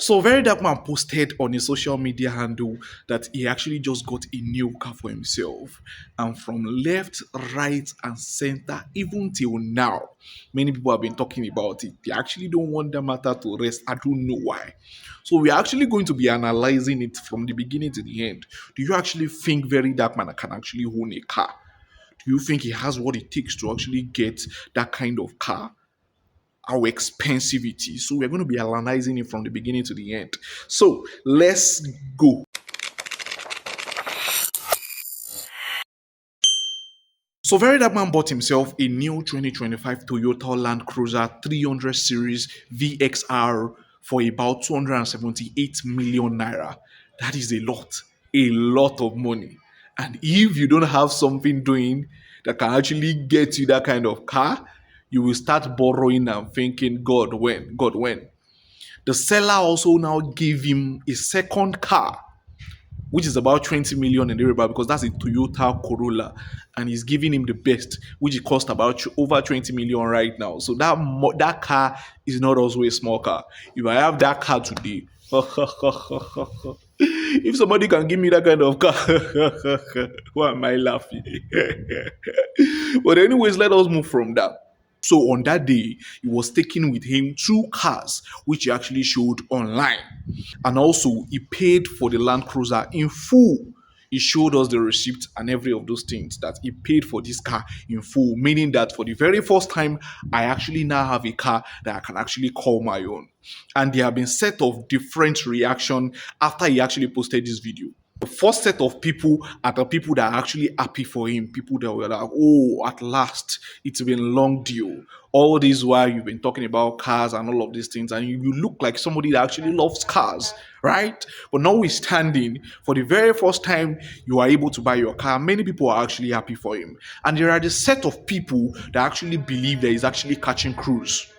So Verydarkman posted on his social media handle that he actually just got a new car for himself. And from left, right, and center, even till now, many people have been talking about it. They actually don't want the matter to rest. I don't know why. So we're actually going to be analyzing it from the beginning to the end. Do you actually think Verydarkman can actually own a car? Do you think he has what it takes to actually get that kind of car? How expensive it is. So we're going to be analyzing it from the beginning to the end. So let's go. So Verydarkman bought himself a new 2025 Toyota Land Cruiser 300 Series VXR for about 278 million naira. That is a lot of money. And if you don't have something doing that can actually get you that kind of car, you will start borrowing and thinking, God, when? God, when? The seller also now gave him a second car, which is about 20 million in the river because that's a Toyota Corolla, and he's giving him the best, which it cost about over 20 million right now. So that car is not also a small car. If I have that car today, if somebody can give me that kind of car, why am I laughing? But anyways, let us move from that. So on that day, he was taking with him two cars, which he actually showed online. And also, he paid for the Land Cruiser in full. He showed us the receipt and every of those things that he paid for this car in full, meaning that for the very first time, I actually now have a car that I can actually call my own. And there have been set of different reaction after he actually posted this video. The first set of people are the people that are actually happy for him. People that were like, oh, at last, it's been a long deal. All this while you've been talking about cars and all of these things, and you look like somebody that actually loves cars, right? But notwithstanding, for the very first time you are able to buy your car, many people are actually happy for him. And there are the set of people that actually believe that he's actually catching cruise.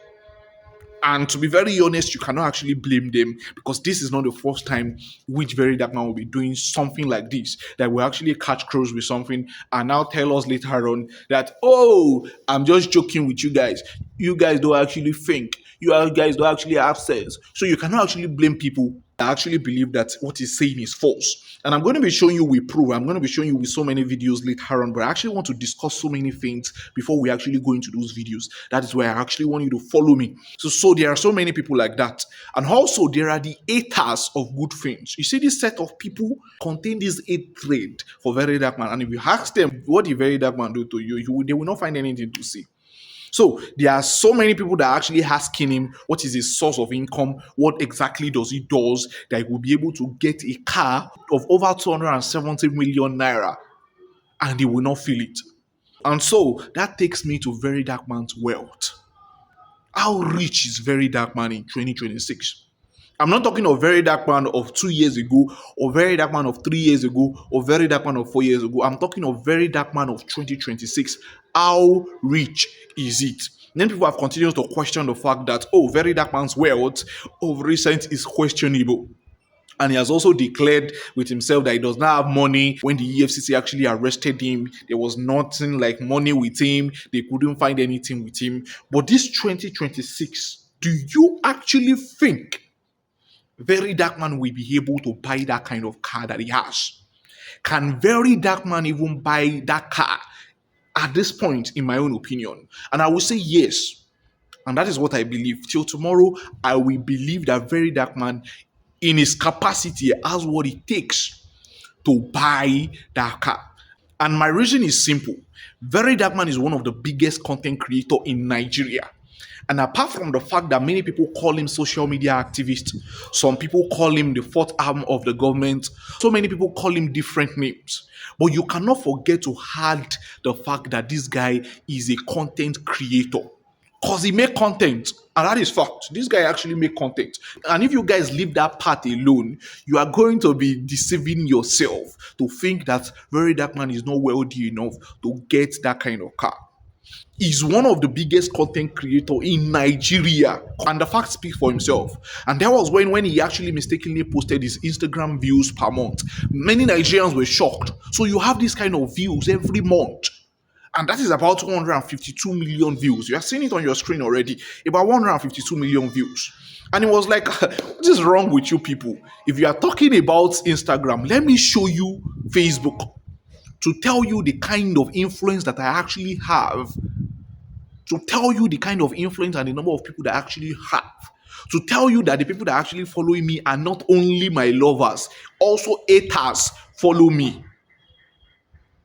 And to be very honest, you cannot actually blame them because this is not the first time which Verydarkman will be doing something like this, that will actually catch crows with something and now tell us later on that, oh, I'm just joking with you guys. You guys don't actually think. You guys don't actually have sense. So you cannot actually blame people that actually believe that what he's saying is false. And I'm going to be showing you with proof. I'm going to be showing you with so many videos later on, but I actually want to discuss so many things before we actually go into those videos. That is why I actually want you to follow me. So there are so many people like that. And also there are the haters of good things. You see, this set of people contain this hatred for Verydarkman. And if you ask them, what did Verydarkman do to you, they will not find anything to say. So there are so many people that are actually asking him what is his source of income, what exactly does he does that he will be able to get a car of over 270 million naira and he will not feel it. And so that takes me to Verydarkman's wealth. How rich is Verydarkman in 2026? I'm not talking of Verydarkman of 2 years ago, or Verydarkman of 3 years ago, or Verydarkman of 4 years ago. I'm talking of Verydarkman of 2026. How rich is it? Then people have continued to question the fact that, oh, Verydarkman's wealth of recent is questionable. And he has also declared with himself that he does not have money. When the EFCC actually arrested him, there was nothing like money with him. They couldn't find anything with him. But this 2026, do you actually think Verydarkman will be able to buy that kind of car that he has? Can Verydarkman even buy that car at this point, in my own opinion? And I will say yes. And that is what I believe. Till tomorrow, I will believe that Verydarkman, in his capacity, has what it takes to buy that car. And my reason is simple. Verydarkman is one of the biggest content creators in Nigeria. And apart from the fact that many people call him social media activist, some people call him the fourth arm of the government, so many people call him different names. But you cannot forget to add the fact that this guy is a content creator. Because he make content. And that is fact. This guy actually make content. And if you guys leave that part alone, you are going to be deceiving yourself to think that Verydarkman is not wealthy enough to get that kind of car. He's one of the biggest content creators in Nigeria. And the fact speaks for himself. And that was when he actually mistakenly posted his Instagram views per month. Many Nigerians were shocked. So you have this kind of views every month. And that is about 152 million views. You are seeing it on your screen already. About 152 million views. And it was like, what is wrong with you people? If you are talking about Instagram, let me show you Facebook to tell you the kind of influence that I actually have, to tell you the kind of influence and the number of people that I actually have, to tell you that the people that are actually following me are not only my lovers, also haters follow me.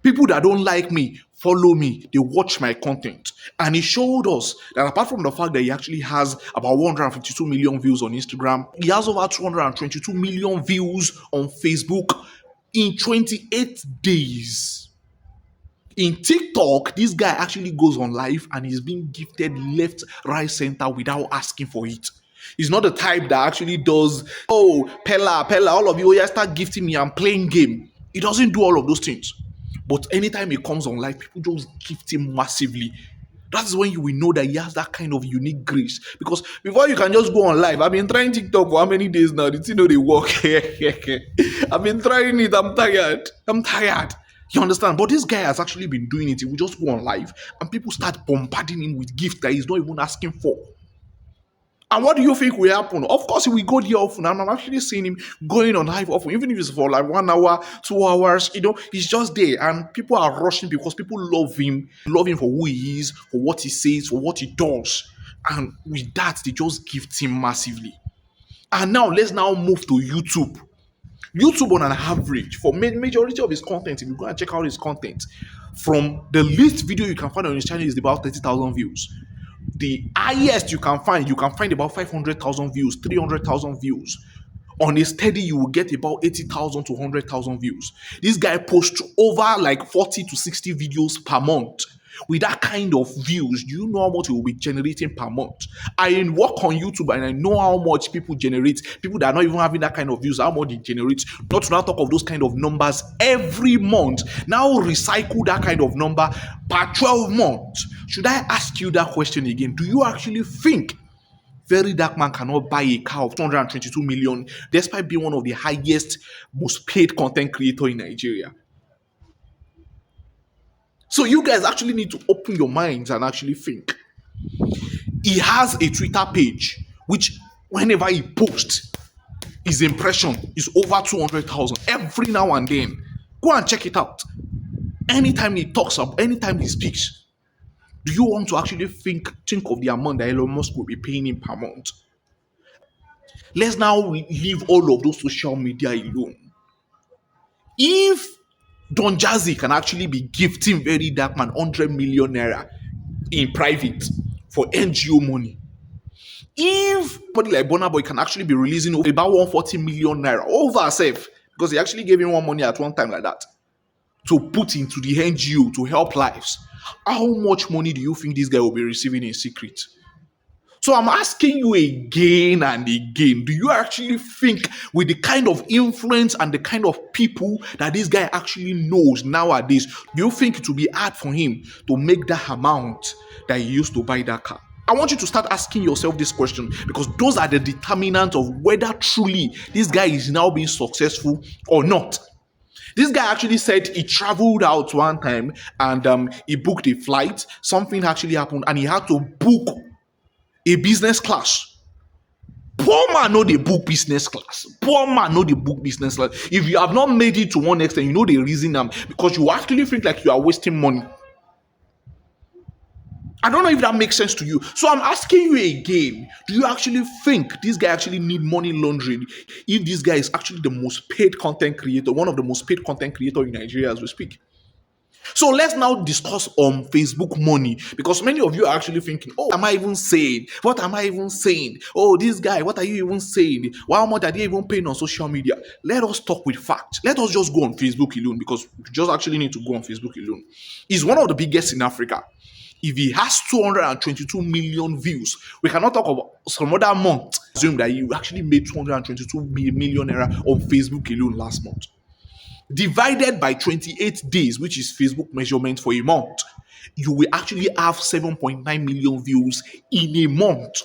People that don't like me follow me, they watch my content. And he showed us that apart from the fact that he actually has about 152 million views on Instagram, he has over 222 million views on Facebook in 28 days. In TikTok, this guy actually goes on live and he's being gifted left, right, center without asking for it. He's not the type that actually does, oh, Pella, all of you, yeah, start gifting me, I'm playing game. He doesn't do all of those things. But anytime he comes on live, people just gift him massively. That's when you will know that he has that kind of unique grace. Because before you can just go on live, I've been trying TikTok for how many days now? Did you know they work? I've been trying it. I'm tired. You understand? But this guy has actually been doing it. He will just go on live and people start bombarding him with gifts that he's not even asking for. And what do you think will happen? Of course, he will go there often. And I'm actually seeing him going on live often, even if it's for like 1 hour, 2 hours. He's just there. And people are rushing because people love him for who he is, for what he says, for what he does. And with that, they just gift him massively. And now, let's now move to YouTube. YouTube, on an average, for majority of his content, if you go and check out his content, from the least video you can find on his channel is about 30,000 views. The highest you can find about 500,000 views, 300,000 views. On a steady, you will get about 80,000 to 100,000 views. This guy posts over like 40 to 60 videos per month. With that kind of views, do you know how much he will be generating per month? I work on YouTube and I know how much people generate. People that are not even having that kind of views, how much they generate. Not to now talk of those kind of numbers every month. Now recycle that kind of number per 12 months. Should I ask you that question again? Do you actually think Verydarkman cannot buy a car of 222 million despite being one of the highest, most paid content creator in Nigeria? So you guys actually need to open your minds and actually think. He has a Twitter page, which whenever he posts, his impression is over 200,000 every now and then. Go and check it out. Anytime he talks up, anytime he speaks, do you want to actually think of the amount that Elon Musk will be paying him per month? Let's now leave all of those social media alone. If Don Jazzy can actually be gifting Verydarkman 100 million naira in private for NGO money, if somebody like Burna Boy can actually be releasing about 140 million naira over herself, because he actually gave him one money at one time like that, to put into the NGO to help lives, how much money do you think this guy will be receiving in secret? So I'm asking you again and again, do you actually think with the kind of influence and the kind of people that this guy actually knows nowadays, do you think it will be hard for him to make that amount that he used to buy that car? I want you to start asking yourself this question, because those are the determinants of whether truly this guy is now being successful or not. This guy actually said he traveled out one time and he booked a flight. Something actually happened and he had to book a business class. Poor man know the book business class. Poor man know the book business class. If you have not made it to one extent, you know the reason because you actually think like you are wasting money. I don't know if that makes sense to you. So I'm asking you again, do you actually think this guy actually need money laundering if this guy is actually the most paid content creator, one of the most paid content creator in Nigeria as we speak? So let's now discuss on Facebook money, because many of you are actually thinking, oh, am I even saying? What am I even saying? Oh, this guy, what are you even saying? How much are they even paying on social media? Let us talk with facts. Let us just go on Facebook alone, because we just actually need to go on Facebook alone. He's one of the biggest in Africa. If he has 222 million views, we cannot talk about some other month. Assume that you actually made 222 million naira on Facebook alone last month. Divided by 28 days, which is Facebook measurement for a month, you will actually have 7.9 million views in a month.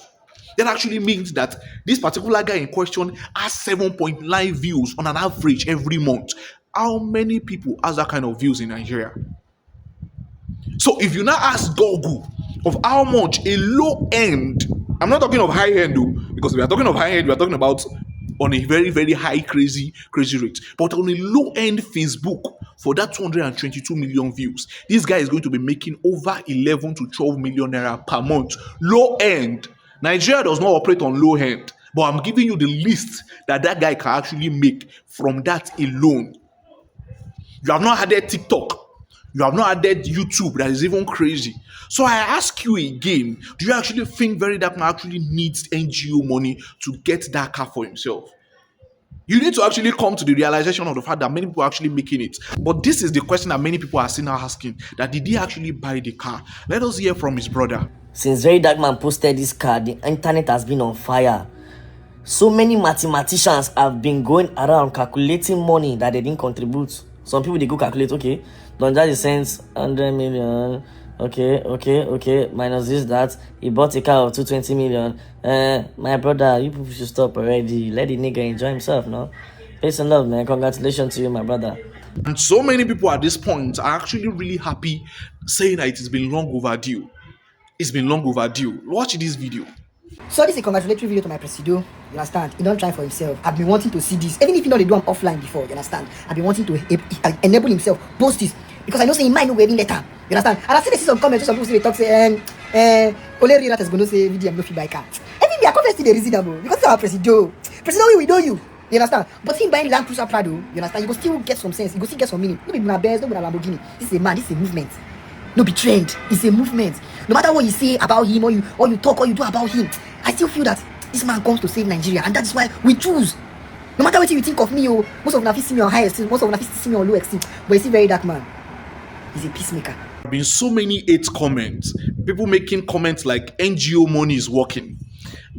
That actually means that this particular guy in question has 7.9 views on an average every month. How many people has that kind of views in Nigeria? So if you now ask Google of how much a low end, I'm not talking of high end though, because if we are talking of high end, we are talking about on a very, very high, crazy rate. But on a low end Facebook, for that 222 million views, this guy is going to be making over 11 to 12 million naira per month. Low end. Nigeria does not operate on low end, but I'm giving you the list that guy can actually make from that alone. You have not added TikTok. You have not added YouTube. That is even crazy. So I ask you again, do you actually think Verydarkman actually needs NGO money to get that car for himself? You need to actually come to the realization of the fact that many people are actually making it. But this is the question that many people are still now asking, that did he actually buy the car? Let us hear from his brother. Since Verydarkman posted this car, the internet has been on fire. So many mathematicians have been going around calculating money that they didn't contribute. Some people, they go calculate, okay, Don Jazzy sends 100 million, okay, minus this, that, he bought a car of 220 million. My brother, you people should stop already. Let the nigga enjoy himself, no? Peace and love, man. Congratulations to you, my brother. And so many people at this point are actually really happy, saying that it has been long overdue. It's been long overdue. Watch this video. So this is a congratulatory video to my presido. You understand? He don't try for himself. I've been wanting to see this. Even if you know they do him offline before, you understand? I've been wanting to enable himself, post this. Because I know say he might know waving letter. You understand? And I see some comments, some people say, talk say, Oleri that is going to say, video I'm no fee by car. Even me, I confess to the reasonable. Because it's our presido. Presido, we know you. You understand? But him buying Land Cruiser Prado, you understand? You go still get some sense. You go still get some meaning. No be Benz, no be Lamborghini. This is a man, this is a movement. No be trend, it's a movement. No matter what you say about him or you talk or you do about him, I still feel that this man comes to save Nigeria, and that is why we choose. No matter what you think of me, most of them see me on high esteem, most of them see me on low esteem, but you see Verydarkman, he's a peacemaker. There have been so many hate comments, people making comments like NGO money is working.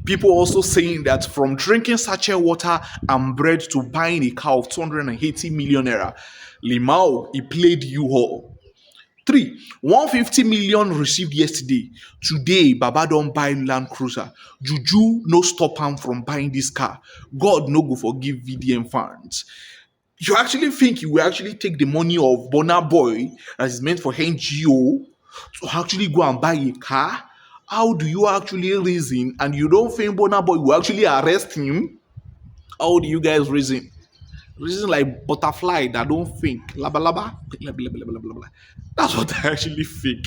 People also saying that from drinking sachet water and bread to buying a car of 280 million naira, Limao, he played you all. 3, 150 million received yesterday. Today, Baba don't buy Land Cruiser. Juju no stop him from buying this car. God no go forgive VDM fans. You actually think you will actually take the money of Burna Boy that is meant for NGO to actually go and buy a car? How do you actually reason? And you don't think Burna Boy will actually arrest him? How do you guys reason? Reason like butterfly that don't think. Laba laba. That's what I actually think.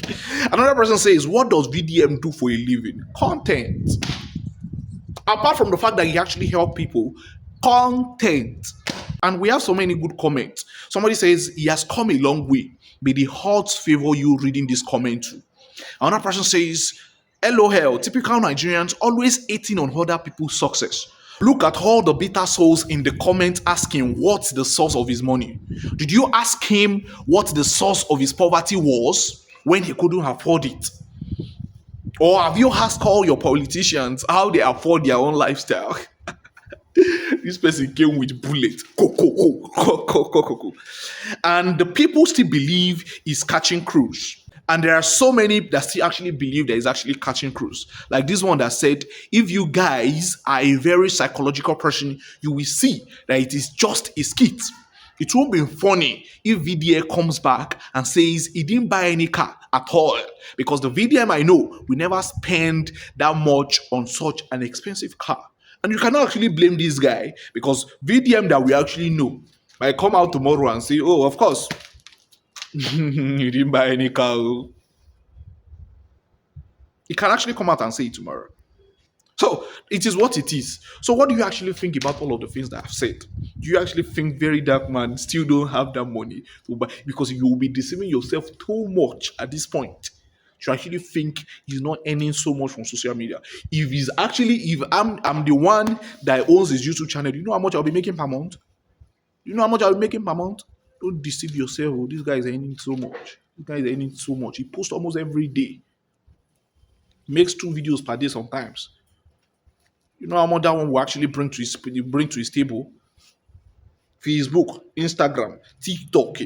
Another person says, what does VDM do for a living? Content. Apart from the fact that he actually help people, content. And we have so many good comments. Somebody says he has come a long way. May the odds favor you reading this comment too. Another person says, LOL, typical Nigerians always hating on other people's success. Look at all the bitter souls in the comments asking what's the source of his money. Did you ask him what the source of his poverty was when he couldn't afford it? Or have you asked all your politicians how they afford their own lifestyle? This person came with bullet. And the people still believe he's catching cruise. And there are so many that still actually believe that he's actually catching cruise. Like this one that said, if you guys are a very psychological person, you will see that it is just a skit. It won't be funny if VDA comes back and says he didn't buy any car at all. Because the VDM I know will never spend that much on such an expensive car. And you cannot actually blame this guy because VDM that we actually know might come out tomorrow and say, oh, of course, you didn't buy any car. He can actually come out and say it tomorrow. So it is what it is. So what do you actually think about all of the things that I've said? Do you actually think Verydarkman still don't have that money to buy? Because you will be deceiving yourself too much at this point. You actually think he's not earning so much from social media. If I'm the one that owns his YouTube channel, do you know how much I'll be making per month? You know how much I'll be making per month? Don't deceive yourself. Oh, this guy is earning so much. This guy is earning so much. He posts almost every day. Makes 2 videos per day sometimes. You know how much that one will actually bring to his table? Facebook, Instagram, TikTok.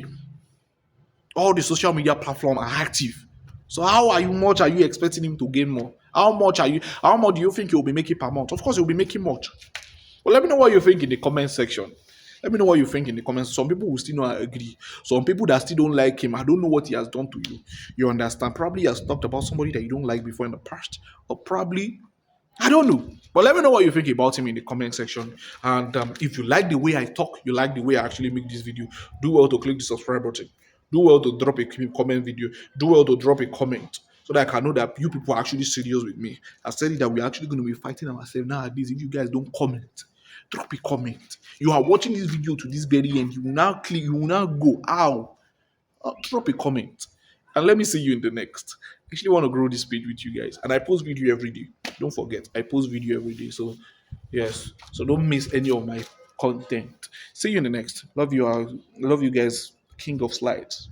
All the social media platforms are active. So how much are you expecting him to gain more? How much do you think he'll be making per month? Of course, he'll be making much. Well, let me know what you think in the comment section. Let me know what you think in the comments. Some people will still not agree. Some people that still don't like him, I don't know what he has done to you. You understand? Probably he has talked about somebody that you don't like before in the past, or probably I don't know. But let me know what you think about him in the comment section. And if you like the way I talk, you like the way I actually make this video, do well to click the subscribe button. Do well to drop a comment video. Do well to drop a comment so that I can know that you people are actually serious with me. I said it that we're actually going to be fighting ourselves nowadays if you guys don't comment. Drop a comment. You are watching this video to this very end. You will now click, you will now go, ow, drop a comment and let me see you in the next. I actually want to grow this page with you guys, and I post video every day. Don't forget, I post video every day. So yes, so don't miss any of my content. See you in the next. Love you all. Love you guys. King of slides.